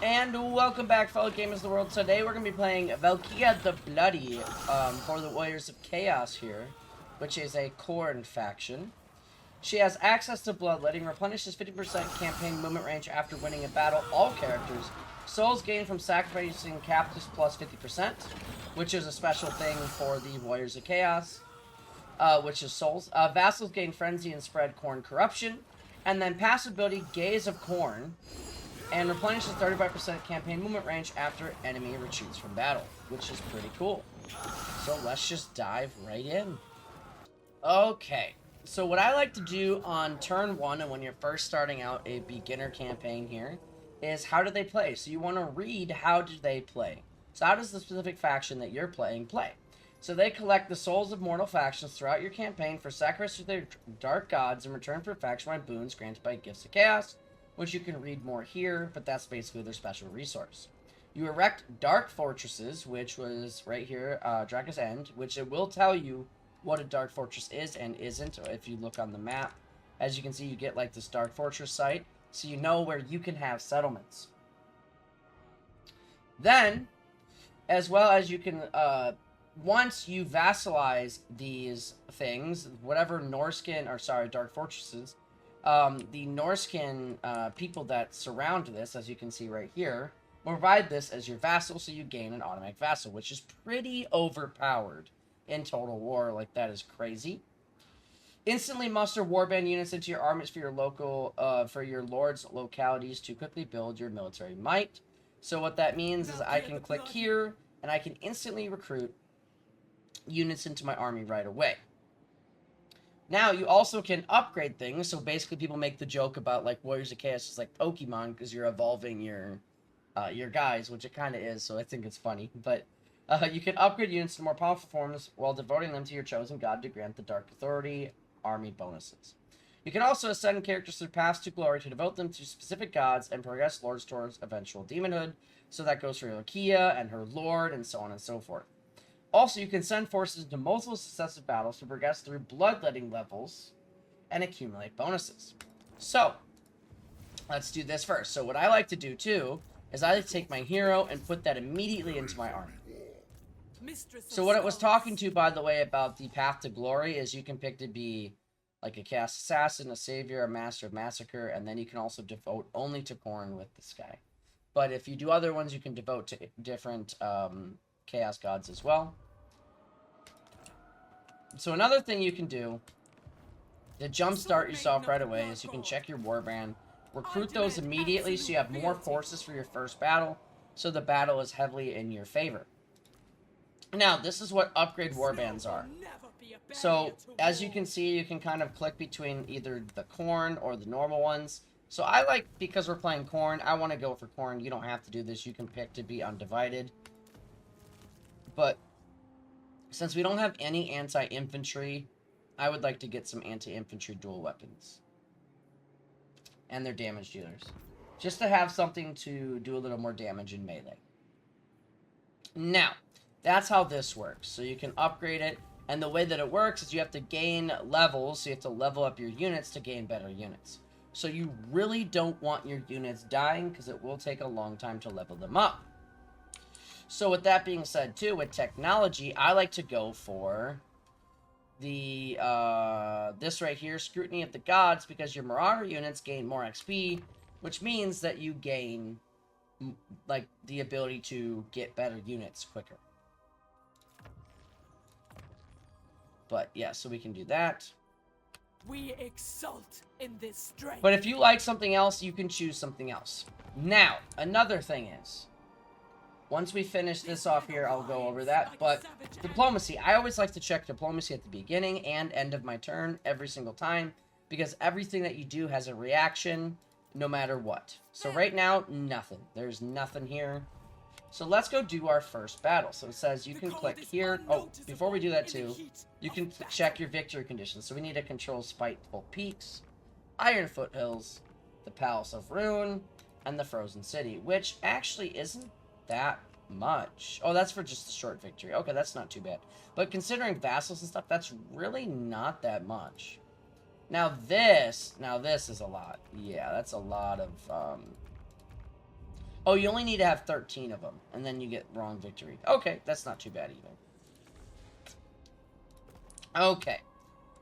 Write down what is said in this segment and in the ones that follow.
And welcome back, fellow gamers of the world. Today we're going to be playing Valkia the Bloody for the Warriors of Chaos here, which is a Khorne faction. She has access to bloodletting, replenishes 50% campaign movement range after winning a battle. All characters. Souls gained from sacrificing captives plus 50%, which is a special thing for the Warriors of Chaos, which is souls. Vassals gain frenzy and spread Khorne corruption. And then passive ability, Gaze of Khorne, and replenishes 35% campaign movement range after enemy retreats from battle, which is pretty cool. So let's just dive right in. Okay, so what I like to do on turn 1 and when you're first starting out a beginner campaign here is how do they play? So you want to read how do they play. So how does the specific faction that you're playing play? So they collect the souls of mortal factions throughout your campaign for sacrifice to their dark gods in return for faction-wide boons granted by Gifts of Chaos, which you can read more here, but that's basically their special resource. You erect dark fortresses, which was right here, Draga's End, which it will tell you what a dark fortress is and isn't if you look on the map. As you can see, you get like this dark fortress site, so you know where you can have settlements. Then, as well as you can, once you vassalize these things, whatever dark fortresses, the Norskin people that surround this, as you can see right here, will provide this as your vassal, so you gain an automatic vassal, which is pretty overpowered in Total War. Like, that is crazy. Instantly muster warband units into your armies for your lord's localities to quickly build your military might. So what that means is I can click here, and I can instantly recruit units into my army right away. Now, you also can upgrade things, so basically people make the joke about, like, Warriors of Chaos is like Pokemon, because you're evolving your guys, which it kind of is, so I think it's funny. But you can upgrade units to more powerful forms while devoting them to your chosen god to grant the Dark Authority army bonuses. You can also ascend characters through paths to glory to devote them to specific gods and progress lords towards eventual demonhood, so that goes for Valkia and her lord, and so on and so forth. Also, you can send forces into multiple successive battles to progress through bloodletting levels and accumulate bonuses. So, let's do this first. So what I like to do, too, is I like to take my hero and put that immediately into my army. So what it was talking to, by the way, about the Path to Glory is you can pick to be like a Chaos Assassin, a Savior, a Master of Massacre, and then you can also devote only to Khorne with this guy. But if you do other ones, you can devote to different Chaos Gods as well. So another thing you can do to jumpstart yourself right away is you can check your warband, recruit those immediately so you have more forces for your first battle, so the battle is heavily in your favor. Now, this is what upgrade warbands are. So, as you can see, you can kind of click between either the Khorne or the normal ones. So I like, because we're playing Khorne, I want to go for Khorne. You don't have to do this. You can pick to be undivided. But since we don't have any anti-infantry, I would like to get some anti-infantry dual weapons. And their damage dealers. Just to have something to do a little more damage in melee. Now, that's how this works. So you can upgrade it. And the way that it works is you have to gain levels. So you have to level up your units to gain better units. So you really don't want your units dying, because it will take a long time to level them up. So with that being said, too, with technology, I like to go for the this right here, Scrutiny of the Gods, because your Marauder units gain more XP, which means that you gain like the ability to get better units quicker. But yeah, so we can do that. We exult in this strength. But if you like something else, you can choose something else. Now, another thing is, once we finish this off here, I'll go over that. But diplomacy, I always like to check diplomacy at the beginning and end of my turn every single time, because everything that you do has a reaction no matter what. So right now, nothing. There's nothing here. So let's go do our first battle. So it says you can click here. Oh, before we do that too, you can check your victory conditions. So we need to control Spiteful Peaks, Iron Foothills, the Palace of Ruin, and the Frozen City, which actually isn't that much. Oh, that's for just a short victory. Okay, that's not too bad. But considering vassals and stuff, that's really not that much. Now this is a lot. Yeah, that's a lot of Oh, you only need to have 13 of them, and then you get wrong victory. Okay, that's not too bad either. Okay.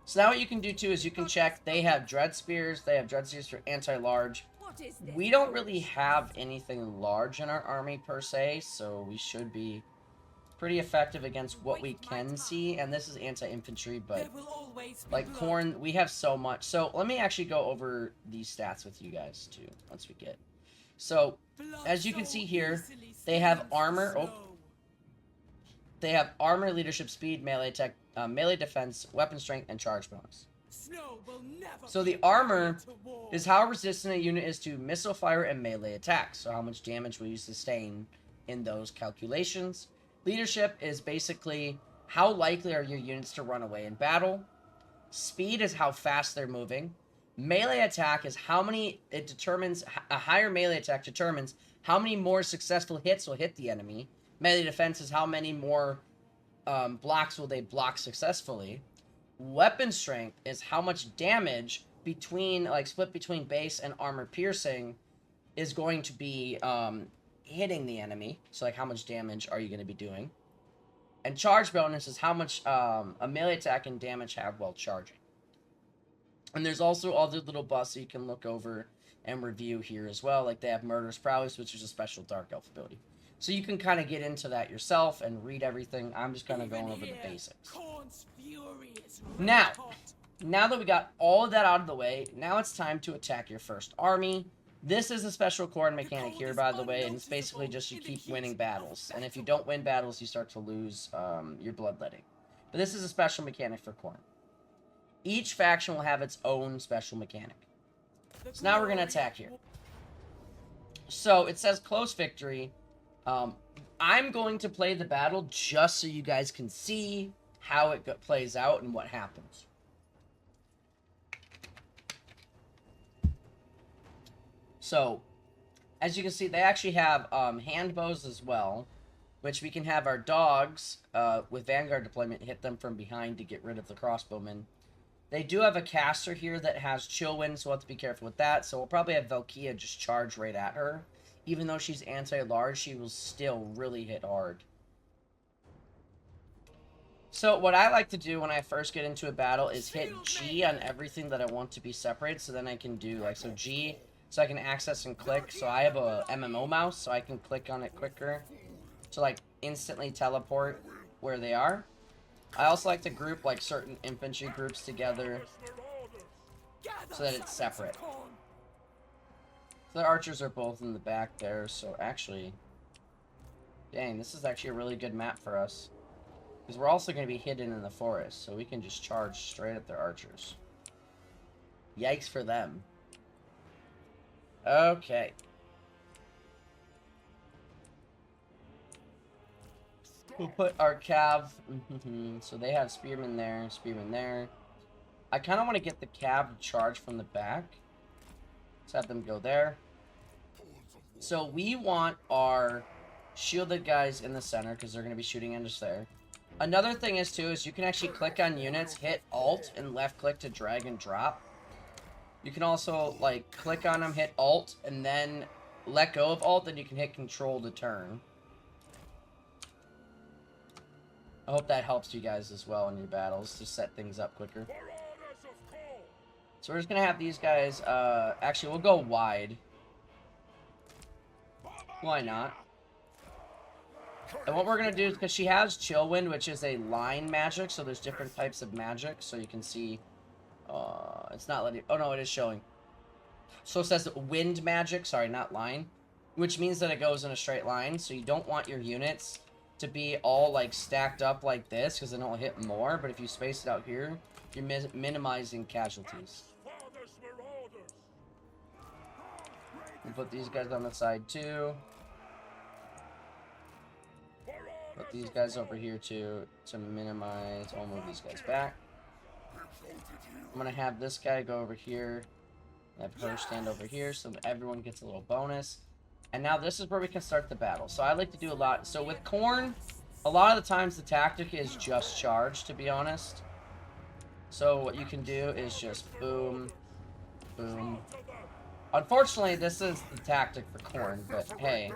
So now what you can do too is you can check. They have dread spears. They have dread spears for anti-large. We don't really have anything large in our army per se, so we should be pretty effective against what we can see. And this is anti-infantry, but like Khorne, we have so much. So let me actually go over these stats with you guys too once we get. So as you can see here, they have armor. Oh, they have armor, leadership, speed, melee attack, melee defense, weapon strength, and charge bonus. So the armor is how resistant a unit is to missile fire and melee attacks. So how much damage will you sustain in those calculations. Leadership is basically how likely are your units to run away in battle. Speed is how fast they're moving. Melee attack is how many, it determines, a higher melee attack determines how many more successful hits will hit the enemy. Melee defense is how many more blocks will they block successfully. Weapon strength is how much damage between, like, split between base and armor piercing is going to be hitting the enemy. So, like, how much damage are you going to be doing? And charge bonus is how much a melee attack and damage have while charging. And there's also other little buffs that you can look over and review here as well. Like, they have Murderous Prowess, which is a special Dark Elf ability. So you can kind of get into that yourself and read everything. I'm just kind of going over the basics. Now that we got all of that out of the way, now it's time to attack your first army. This is a special Khorne mechanic here, by the way, and it's basically just you keep winning battles. And if you don't win battles, you start to lose your bloodletting. But this is a special mechanic for Khorne. Each faction will have its own special mechanic. So now we're going to attack here. So it says close victory. I'm going to play the battle just so you guys can see how it plays out and what happens. So, as you can see, they actually have hand bows as well, which we can have our dogs with Vanguard deployment hit them from behind to get rid of the crossbowmen. They do have a caster here that has chill wind, so we'll have to be careful with that. So we'll probably have Valkia just charge right at her. Even though she's anti-large, she will still really hit hard. So what I like to do when I first get into a battle is hit G on everything that I want to be separated, so then I can do, like, so G, so I can access and click. So I have a MMO mouse, so I can click on it quicker to, like, instantly teleport where they are. I also like to group, like, certain infantry groups together so that it's separate. So the archers are both in the back there, so actually, dang, this is actually a really good map for us. Because we're also going to be hidden in the forest, so we can just charge straight at their archers. Yikes for them. Okay. We'll put our cav, so they have spearmen there, spearmen there. I kind of want to get the cav to charge from the back. Let's have them go there. So we want our shielded guys in the center, because they're going to be shooting at us there. Another thing is, too, is you can actually click on units, hit Alt, and left click to drag and drop. You can also, like, click on them, hit Alt, and then let go of Alt, and you can hit Control to turn. I hope that helps you guys as well in your battles to set things up quicker. So we're just going to have these guys, actually, we'll go wide. Why not? And what we're going to do is, because she has Chill Wind, which is a line magic, so there's different types of magic, so you can see, it's not letting, oh no, it is showing. So it says wind magic, sorry, not line, which means that it goes in a straight line, so you don't want your units to be all, like, stacked up like this, because then it'll hit more, but if you space it out here, you're minimizing casualties. We'll put these guys on the side, too. Put these guys over here, too, to minimize. I'll move these guys back. I'm going to have this guy go over here. Have her stand over here, so that everyone gets a little bonus. And now this is where we can start the battle. So I like to do a lot. So with Khorne, a lot of the times the tactic is just charge, to be honest. So what you can do is just boom, boom. Unfortunately, this is the tactic for Corn, but hey,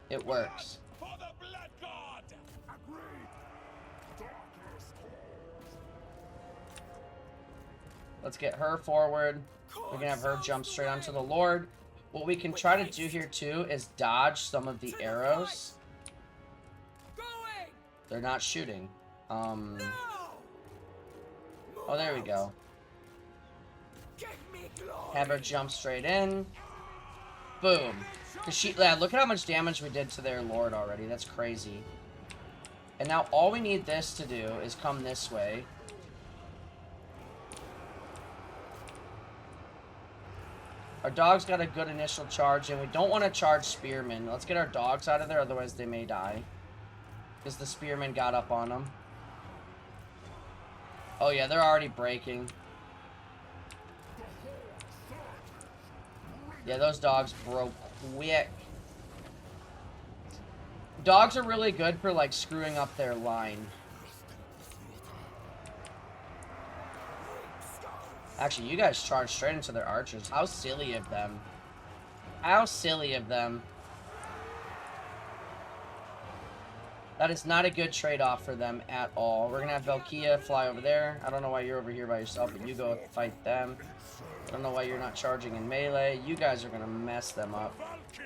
it works. For the blood god. Let's get her forward. We're gonna have her jump straight onto the Lord. What we can try to do here too is dodge some of the arrows. They're not shooting. Oh, there we go. Have her jump straight in. Boom. Yeah, look at how much damage we did to their Lord already. That's crazy. And now all we need this to do is come this way. Our dog's got a good initial charge, and we don't want to charge spearmen. Let's get our dogs out of there, otherwise they may die. Because the spearmen got up on them. Oh yeah, they're already breaking. Yeah, those dogs broke quick. Dogs are really good for, like, screwing up their line. Actually, you guys charged straight into their archers. How silly of them. How silly of them. That is not a good trade-off for them at all. We're going to have Valkia fly over there. I don't know why you're over here by yourself, but you go fight them. I don't know why you're not charging in melee. You guys are going to mess them up.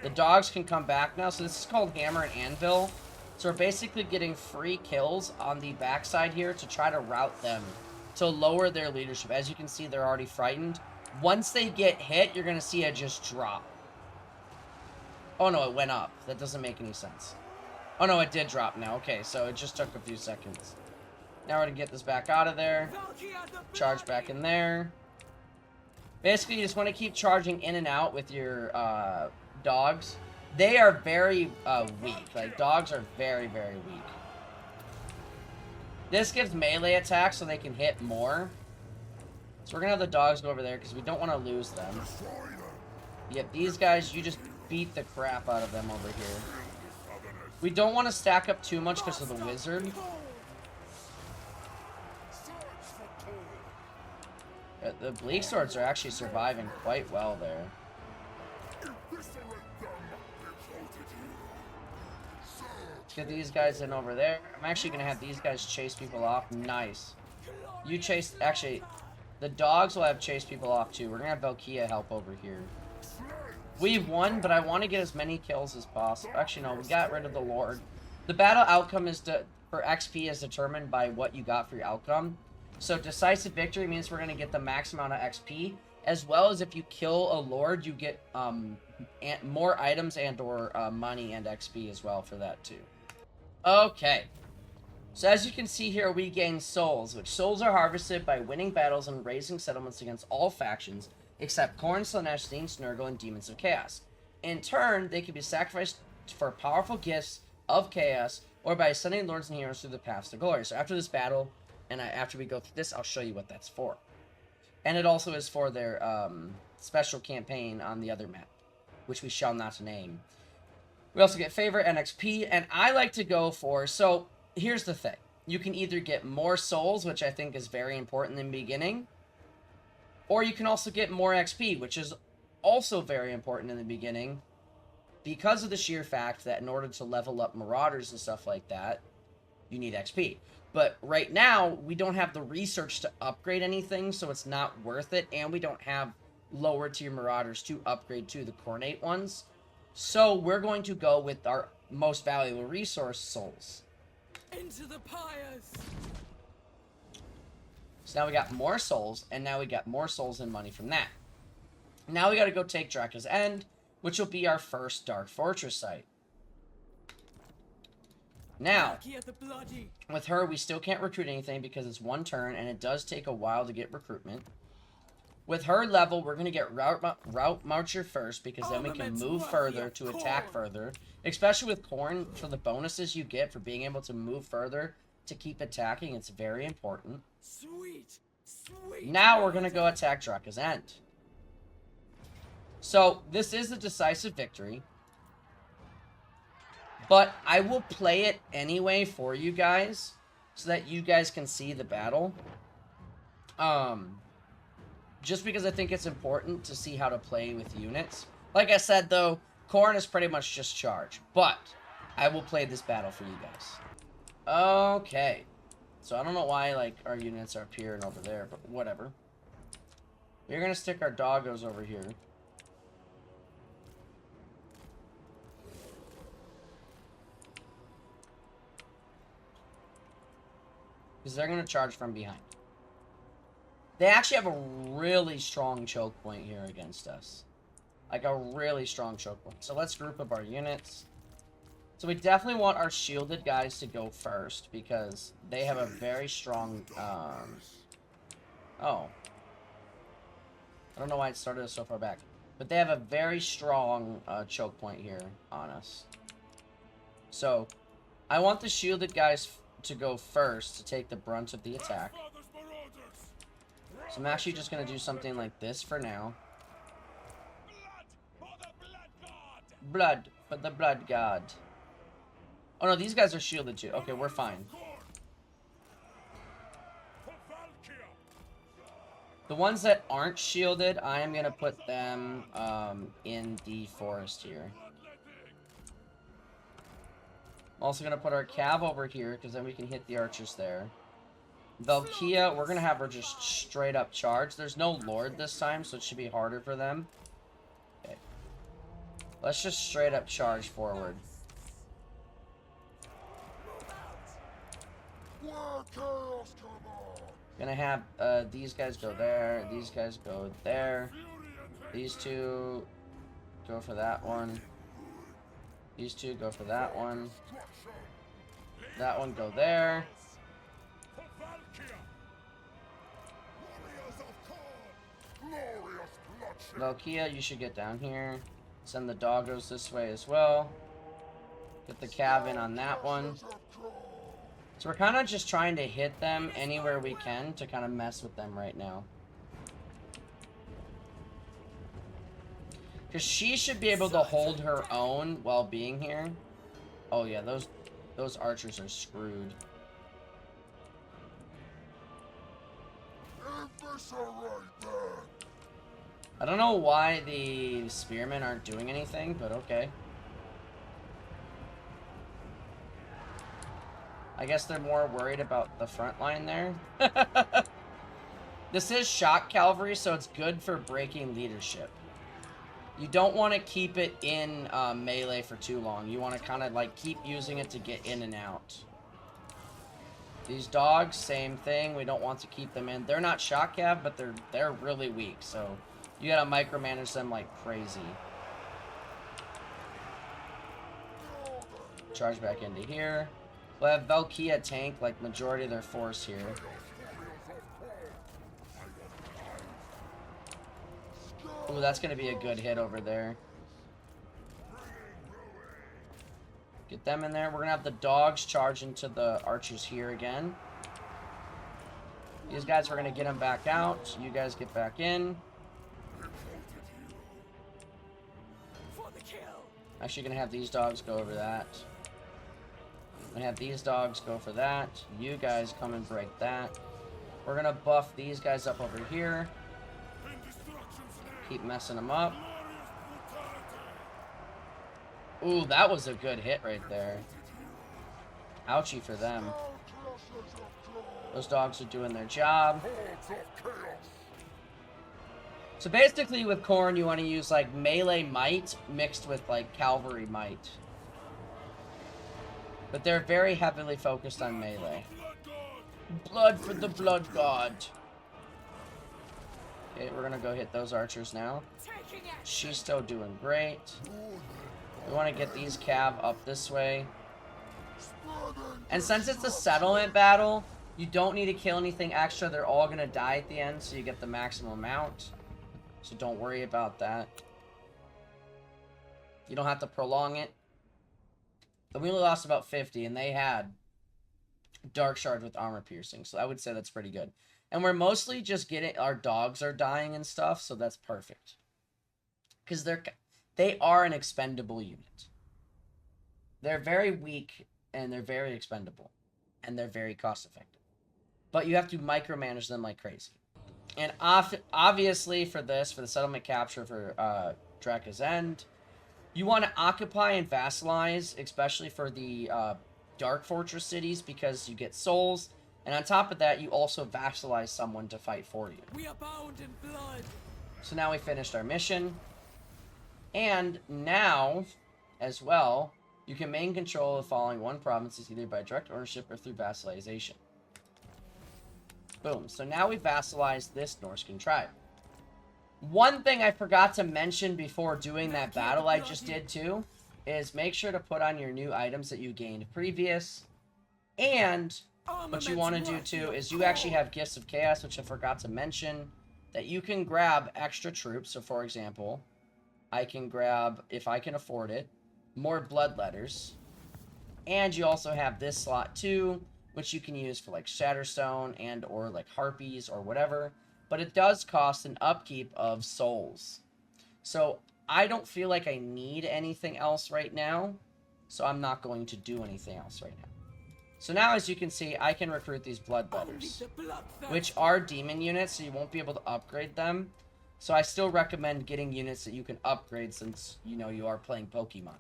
The dogs can come back now. So this is called Hammer and Anvil. So we're basically getting free kills on the backside here to try to rout them, to lower their leadership. As you can see, they're already frightened. Once they get hit, you're going to see it just drop. Oh no, it went up. That doesn't make any sense. Oh no, it did drop now. Okay, so it just took a few seconds. Now we're going to get this back out of there. Charge back in there. Basically, you just want to keep charging in and out with your dogs. They are very weak. Like, dogs are very, very weak. This gives melee attacks so they can hit more. So we're going to have the dogs go over there because we don't want to lose them. Yep, these guys, you just beat the crap out of them over here. We don't want to stack up too much because of the wizard. The bleak swords are actually surviving quite well there. Let's get these guys in over there. I'm actually going to have these guys chase people off. Nice. You chase... Actually, the dogs will have chase people off too. We're going to have Valkia help over here. We've won, but I want to get as many kills as possible. Actually, no, we got rid of the Lord. The battle outcome is for XP is determined by what you got for your outcome. So decisive victory means we're going to get the max amount of XP, as well as if you kill a Lord, you get more items and or money and XP as well for that too. Okay. So as you can see here, we gain souls, which souls are harvested by winning battles and raising settlements against all factions, except Khorne, Slaanesh, Steen, Snurgle, and Demons of Chaos. In turn, they can be sacrificed for powerful gifts of chaos, or by sending lords and heroes through the paths to glory. So after this battle, and after we go through this, I'll show you what that's for. And it also is for their special campaign on the other map, which we shall not name. We also get favorite and XP, and I like to go for... So, here's the thing. You can either get more souls, which I think is very important in the beginning, or you can also get more XP, which is also very important in the beginning, because of the sheer fact that in order to level up Marauders and stuff like that, you need XP. But right now, we don't have the research to upgrade anything, so it's not worth it, and we don't have lower tier Marauders to upgrade to the Cornate ones. So we're going to go with our most valuable resource, souls. Into the pyres. So now we got more souls, and now we got more souls and money from that. Now we got to go take Draka's End, which will be our first Dark Fortress site. Now, with her, we still can't recruit anything because it's one turn, and it does take a while to get recruitment. With her level, we're going to get Route Marcher first, because then we can move further to attack further. Especially with Khorne, for the bonuses you get for being able to move further to keep attacking, it's very important. Sweet. Now we're going to go attack Draka's End. So, this is a decisive victory. But I will play it anyway for you guys, so that you guys can see the battle. just because I think it's important to see how to play with units. Like I said, though, Khorne is pretty much just charge, but I will play this battle for you guys. Okay. So I don't know why, like, our units are up here and over there, but whatever. We're gonna stick our doggos over here. Because they're gonna charge from behind. They actually have a really strong choke point here against us. Like, a really strong choke point. So let's group up our units. So we definitely want our shielded guys to go first, because they have a very strong, oh. I don't know why it started so far back. But they have a very strong, choke point here on us. So, I want the shielded guys to go first to take the brunt of the attack. So I'm actually just going to do something like this for now. Blood for the blood god. Oh no, these guys are shielded too. Okay, we're fine. The ones that aren't shielded, I am going to put them in the forest here. I'm also going to put our cav over here, because then we can hit the archers there. Valkia, we're going to have her just straight up charge. There's no lord this time, so it should be harder for them. Okay. Let's just straight up charge forward. Gonna have these guys go there, these guys go there. These two go for that one. These two go for that one. That one go there. Valkia, you should get down here. Send the doggos this way as well. Get the cav in on that one. So we're kind of just trying to hit them anywhere we can to kind of mess with them right now. Because she should be able to hold her own while being here. Oh yeah, those archers are screwed. I don't know why the spearmen aren't doing anything, but okay. I guess they're more worried about the front line there. This is shock cavalry, so it's good for breaking leadership. You don't want to keep it in melee for too long. You want to kind of like keep using it to get in and out. These dogs, same thing. We don't want to keep them in. They're not shock cav, but they're really weak, so you gotta micromanage them like crazy. Charge back into here. We'll have Valkia tank like majority of their force here. Ooh, that's gonna be a good hit over there. Get them in there. We're gonna have the dogs charge into the archers here again. These guys, we're gonna get them back out. You guys get back in. Actually gonna have these dogs go over that. I'm gonna have these dogs go for that. You guys come and break that. We're gonna buff these guys up over here. Keep messing them up. Ooh, that was a good hit right there. Ouchie for them. Those dogs are doing their job. So basically with Khorne, you want to use like melee might mixed with like cavalry might. But they're very heavily focused on melee. Blood for the blood god. Okay, we're gonna go hit those archers now. She's still doing great. We want to get these cav up this way. And since it's a settlement battle, you don't need to kill anything extra. They're all gonna die at the end, so you get the maximum amount. So don't worry about that. You don't have to prolong it. But we only lost about 50, and they had Dark Shard with armor piercing, so I would say that's pretty good. And we're mostly just getting... Our dogs are dying and stuff, so that's perfect. Because they are an expendable unit. They're very weak, and they're very expendable. And they're very cost-effective. But you have to micromanage them like crazy. And obviously for this, for the settlement capture for Draka's End, you want to occupy and vassalize, especially for the Dark Fortress cities, because you get souls. And on top of that, you also vassalize someone to fight for you. We are bound in blood. So now we finished our mission. And now, as well, you can maintain control of the following one provinces either by direct ownership or through vassalization. Boom. So now we vassalized this Norscan tribe. One thing I forgot to mention before doing that battle I just did too is make sure to put on your new items that you gained previous. And what you want to do too is you actually have Gifts of Chaos, which I forgot to mention, that you can grab extra troops. So for example, I can grab, if I can afford it, more Bloodletters. And you also have this slot too, which you can use for like Shatterstone and or like Harpies or whatever. But it does cost an upkeep of souls. So I don't feel like I need anything else right now. So I'm not going to do anything else right now. So now, as you can see, I can recruit these Bloodletters, which are demon units, so you won't be able to upgrade them. So I still recommend getting units that you can upgrade since, you know, you are playing Pokemon.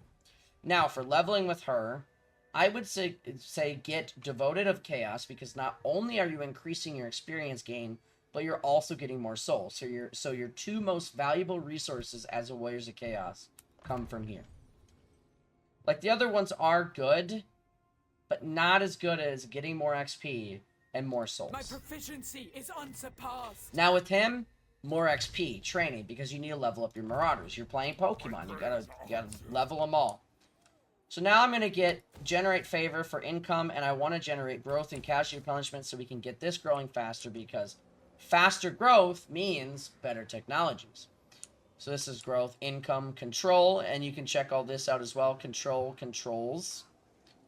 Now, for leveling with her, I would say get Devoted of Chaos, because not only are you increasing your experience gain, but you're also getting more souls. So your two most valuable resources as a Warriors of Chaos come from here. Like, the other ones are good, but not as good as getting more XP and more souls. My proficiency is unsurpassed. Now with him, more XP, training, because you need to level up your Marauders. You're playing Pokemon, you gotta level them all. So now I'm gonna generate favor for income, and I want to generate growth and casualty punishment so we can get this growing faster, because faster growth means better technologies. So this is growth, income, control, and you can check all this out as well. Control controls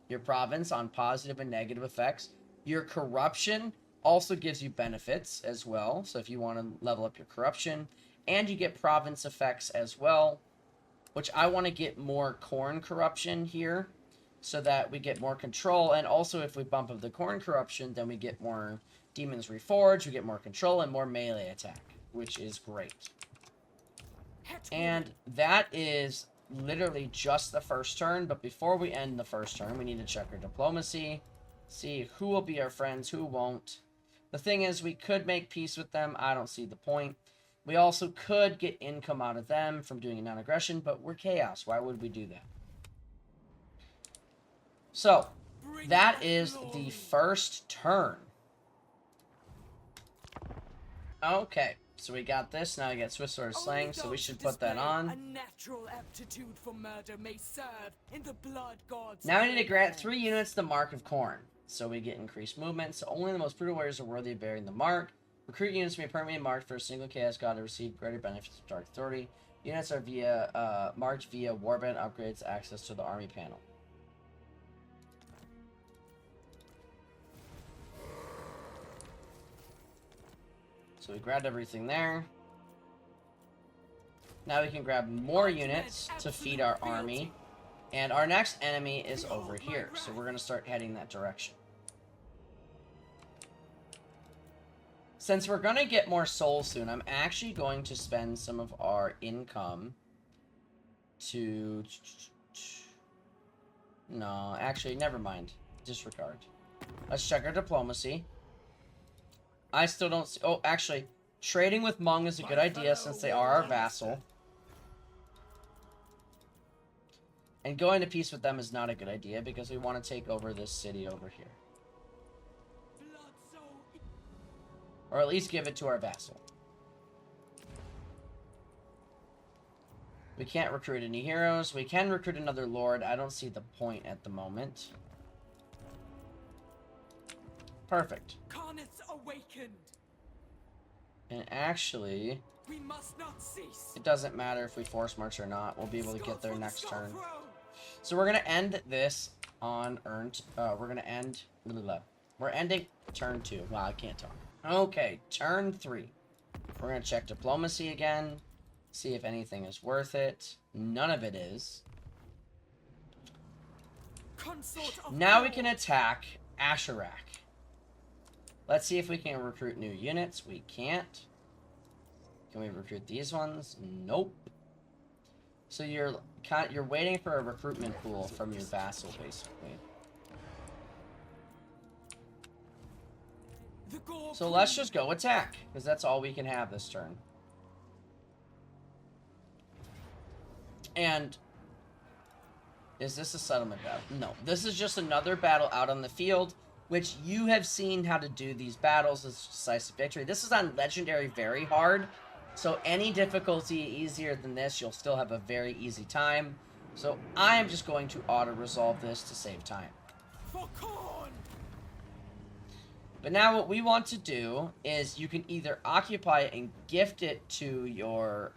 your province on positive and negative effects. Your corruption also gives you benefits as well. So if you want to level up your corruption, and you get province effects as well, which I want to get more corn corruption here so that we get more control. And also if we bump up the corn corruption, then we get more demons reforged, we get more control and more melee attack, which is great. And that is literally just the first turn, but before we end the first turn, we need to check our diplomacy, see who will be our friends, who won't. The thing is, we could make peace with them. I don't see the point. We also could get income out of them from doing a non-aggression, but we're chaos. Why would we do that? So, that is the first turn. Okay. So we got this, now we got Swift Sword of Slaying, so we should put that on. A natural aptitude for murder may serve in the blood gods. Now we need to grant 3 units the Mark of Corn, so we get increased movement. So only the most brutal warriors are worthy of bearing the mark. Recruit units may be permanently marked for a single Chaos God to receive greater benefits of Dark Authority. Units are marked via Warband upgrades access to the army panel. So we grabbed everything there. Now we can grab more units to feed our army. And our next enemy is over here. So we're going to start heading that direction. Since we're going to get more souls soon, I'm actually going to spend some of our income to... No, actually, never mind. Disregard. Let's check our diplomacy. I still don't see... Oh, actually, trading with Hmong is a good idea since they are our vassal. And going to peace with them is not a good idea because we want to take over this city over here. Or at least give it to our vassal. We can't recruit any heroes. We can recruit another lord. I don't see the point at the moment. Perfect. Awakened. And actually, we must not cease. It doesn't matter if we force march or not. We'll be able to get there next turn. So we're gonna end this on earned. We're gonna end. We're ending turn 2. Wow, I can't talk. Okay, turn 3. We're gonna check diplomacy again. See if anything is worth it. None of it is. Now we can attack Asherak. Let's see if we can recruit new units. We can't. Can we recruit these ones? Nope. So you're waiting for a recruitment pool from your vassal, basically. So let's just go attack, because that's all we can have this turn. And is this a settlement battle? No, this is just another battle out on the field, which you have seen how to do these battles as decisive victory. This is on legendary very hard, so any difficulty easier than this, you'll still have a very easy time. So I am just going to auto-resolve this to save time. But now what we want to do is you can either occupy it and gift it to your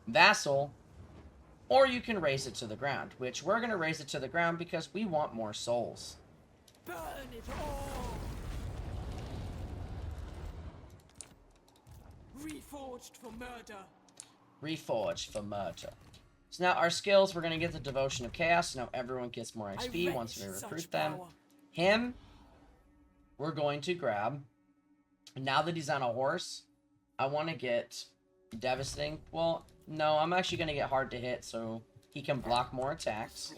vassal, or you can raise it to the ground, which we're going to raise it to the ground because we want more souls. Burn it all! Reforged for murder. Reforged for murder. So now our skills, we're going to get the Devotion of Chaos. Now everyone gets more XP once we recruit them. Him, we're going to grab. Now that he's on a horse, I want to get Devastating. Well, no, I'm actually going to get hard to hit so he can block more attacks.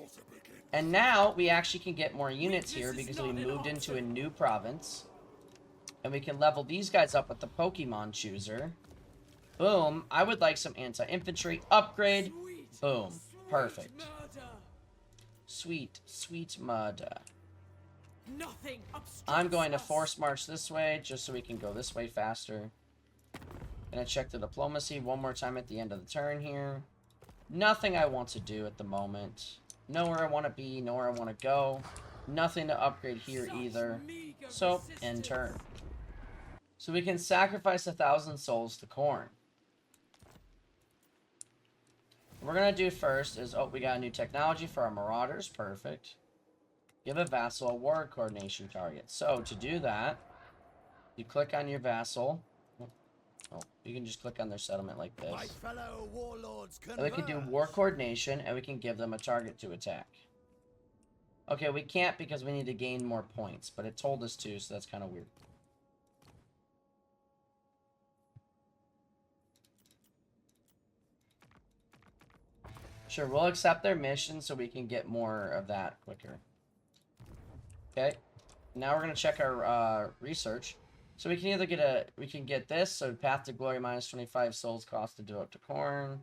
And now we actually can get more units here because we moved into a new province. And we can level these guys up with the Pokemon Chooser. Boom. I would like some anti-infantry. Upgrade. Boom. Perfect. Sweet, sweet murder. I'm going to force march this way just so we can go this way faster. Gonna check the diplomacy one more time at the end of the turn here. Nothing I want to do at the moment. Nowhere I want to be, nowhere I want to go. Nothing to upgrade here either. So, end turn. So we can sacrifice 1,000 souls to corn. What we're going to do first is, oh, we got a new technology for our marauders. Perfect. Give a vassal a war coordination target. So, to do that, you click on your vassal. Oh, you can just click on their settlement like this. My fellow warlords converge. And we can do war coordination, and we can give them a target to attack. Okay, we can't because we need to gain more points, but it told us to, so that's kind of weird. Sure, we'll accept their mission so we can get more of that quicker. Okay, now we're gonna check our research. So we can either get we can get this, so Path to Glory minus 25 souls cost to do up to Corn.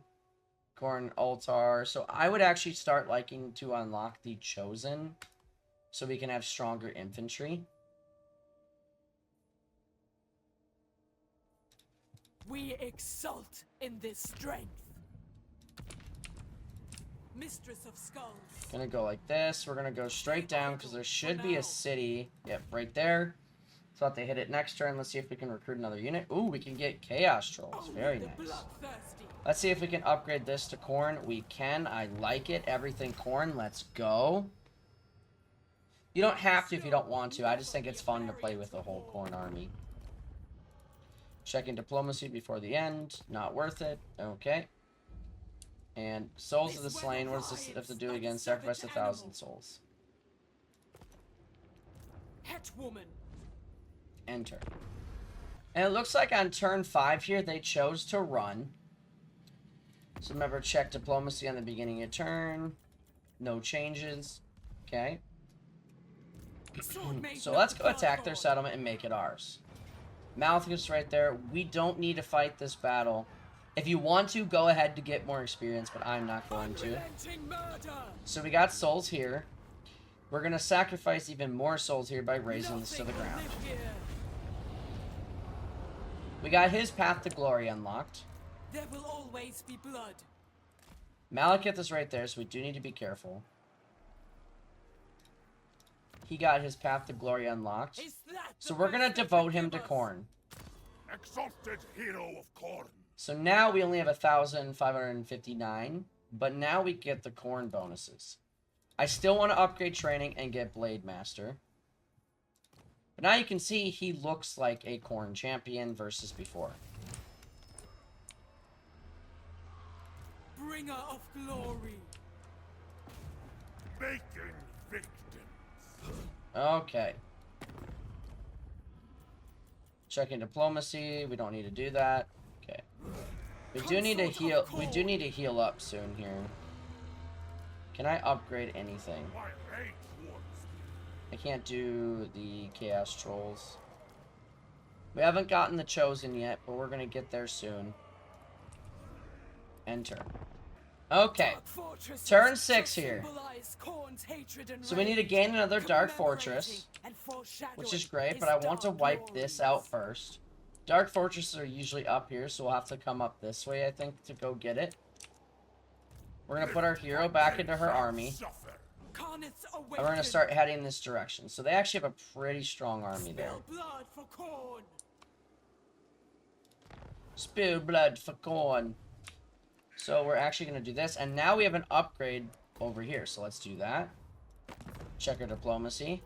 Corn Altar. So I would actually start liking to unlock the Chosen, so we can have stronger infantry. We exult in this strength. Mistress of Skulls. Gonna go like this. We're gonna go straight down because there should be a city. Yep, right there. So if they hit it next turn, let's see if we can recruit another unit. Ooh, we can get Chaos Trolls. Very nice. Let's see if we can upgrade this to Corn. We can. I like it. Everything Corn. Let's go. You don't have to if you don't want to. I just think it's fun to play with the whole Corn army. Checking diplomacy before the end. Not worth it. Okay. And Souls of the Slain. What does this have to do again? Sacrifice 1,000 souls. Hetwoman. Enter. And it looks like on turn 5 here, they chose to run. So remember, check diplomacy on the beginning of turn. No changes. Okay. So let's go attack their settlement and make it ours. Malthus right there. We don't need to fight this battle. If you want to, go ahead to get more experience, but I'm not going to. So we got souls here. We're going to sacrifice even more souls here by raising this to the ground. We got his Path to Glory unlocked. There will always be blood. Malekith is right there, so we do need to be careful. He got his Path to Glory unlocked. So we're going to devote him to Corn. Exalted hero of Corn. So now we only have 1,559, but now we get the Corn bonuses. I still want to upgrade training and get Blade Master. But now you can see he looks like a Corn champion versus before. Bringer of glory. Making victims. Okay. Checking diplomacy. We don't need to do that. Okay. We do need to heal. We do need to heal up soon here. Can I upgrade anything? My hate towards I can't do the Chaos Trolls. We haven't gotten the Chosen yet, but we're gonna get there soon. Enter. Okay. Turn 6 here. So we need to gain another Dark Fortress, which is great, but I want to wipe this out first. Dark Fortresses are usually up here, so we'll have to come up this way, I think, to go get it. We're going to put our hero back into her army. And we're going to start heading this direction. So they actually have a pretty strong army there. Spill blood for corn. So we're actually going to do this. And now we have an upgrade over here. So let's do that. Check our diplomacy.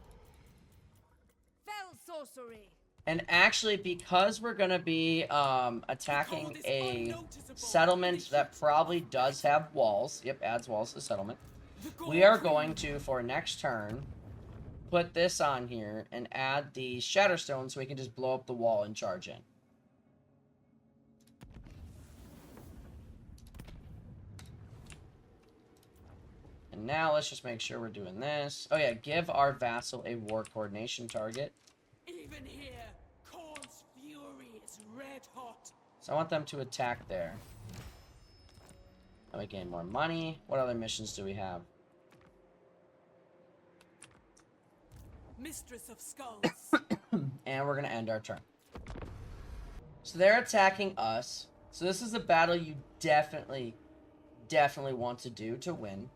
Fell sorcery. And actually, because we're going to be attacking a settlement that probably does have walls. Yep, adds walls to the settlement. We are going to, for next turn, put this on here and add the Shatterstone so we can just blow up the wall and charge in. And now let's just make sure we're doing this. Oh yeah, give our vassal a war coordination target. Even here, Khorne's fury is red hot. So I want them to attack there. And we gain more money. What other missions do we have? Mistress of Skulls. And we're going to end our turn. So they're attacking us. So this is a battle you definitely want to do to win.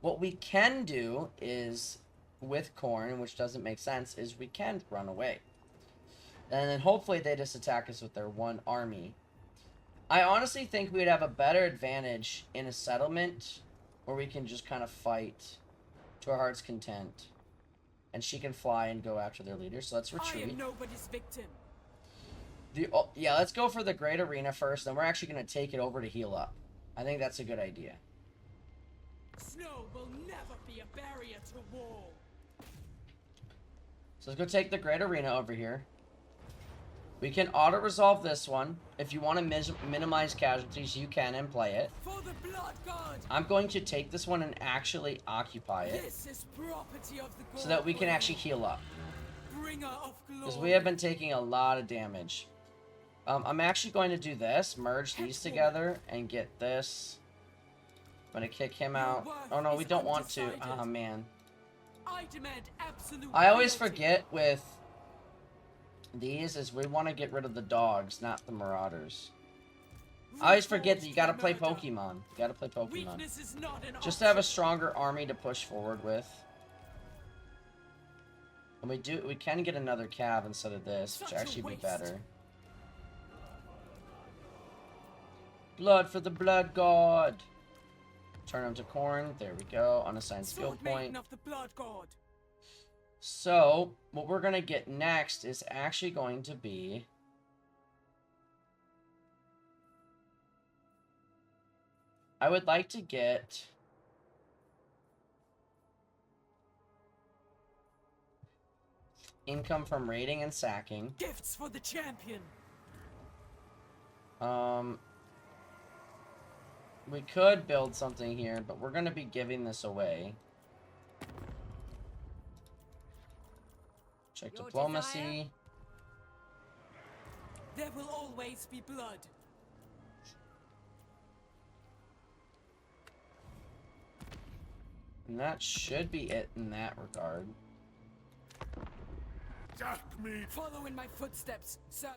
What we can do is, with Khorne, which doesn't make sense, is we can run away. And then hopefully they just attack us with their one army. I honestly think we'd have a better advantage in a settlement where we can just kind of fight to our heart's content. And she can fly and go after their leader, so let's retreat. I am nobody's victim. Yeah, let's go for the Great Arena first, then we're actually going to take it over to heal up. I think that's a good idea. Snow will never be a barrier to war. So let's go take the Great Arena over here. We can auto-resolve this one. If you want to minimize casualties, you can and play it. For the Blood God. I'm going to take this one and actually occupy it. This is property of the So that we can actually heal up. Bringer of glory. Because we have been taking a lot of damage. I'm actually going to do this. Merge these together and get this. I'm going to kick him out. Oh no, we don't want to. Oh man. I demand absolute I always fealty. forget with these is we want to get rid of the dogs, not the marauders. I always forget that you gotta play Pokemon. You gotta play Pokemon. Weakness is not an Just to have a stronger army to push forward with. And we can get another cav instead of this, which Such a actually be waste. better. Blood for the Blood God. Turn him to Khorne. There we go. Unassigned skill Sword Maiden point. of the Blood God. So, what we're going to get next is actually going to be... I would like to get... income from raiding and sacking. Gifts for the champion. We could build something here, but we're going to be giving this away. Check Your diplomacy. desire? There will always be blood. And that should be it in that regard. Jack me. Follow in my footsteps, sir.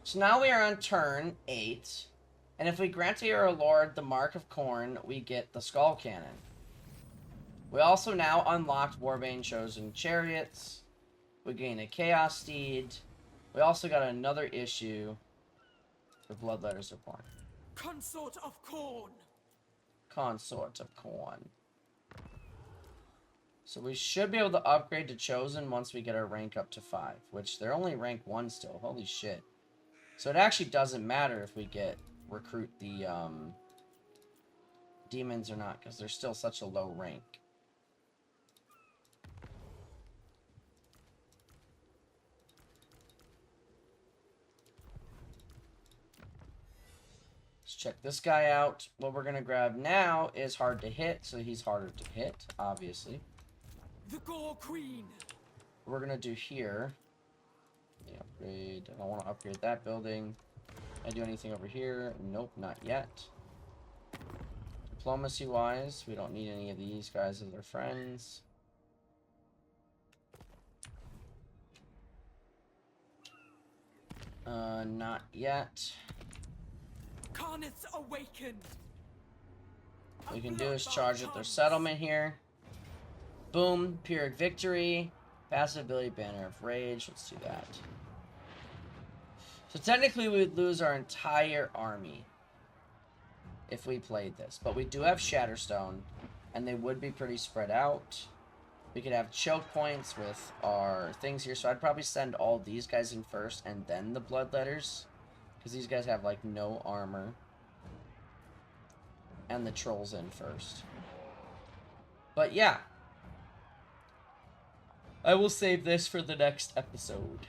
So now we are on turn 8. And if we grant to our lord the Mark of Khorne, we get the Skull Cannon. We also now unlocked Warbane Chosen Chariots. We gain a Chaos Steed. We also got another issue for Bloodletters of Khorne. Consort of Khorne. Consort of Khorne. So we should be able to upgrade to Chosen once we get our rank up to 5. Which they're only rank 1 still. Holy shit. So it actually doesn't matter if we recruit the demons or not, because they're still such a low rank. check this guy out. What we're gonna grab now is hard to hit, so he's harder to hit, obviously. The Gore Queen. What we're gonna do here. Yeah, upgrade. I want to upgrade that building. Can I do anything over here? Nope, not yet. Diplomacy wise, we don't need any of these guys as our friends. Not yet. Carnets awakened. What we can do is charge at their settlement here. Boom, Pyrrhic victory. Passive ability, Banner of Rage. Let's do that. So technically we would lose our entire army if we played this. But we do have Shatterstone, and they would be pretty spread out. We could have choke points with our things here. So I'd probably send all these guys in first and then the Bloodletters, because these guys have like no armor. And the Trolls in first. But yeah. I will save this for the next episode.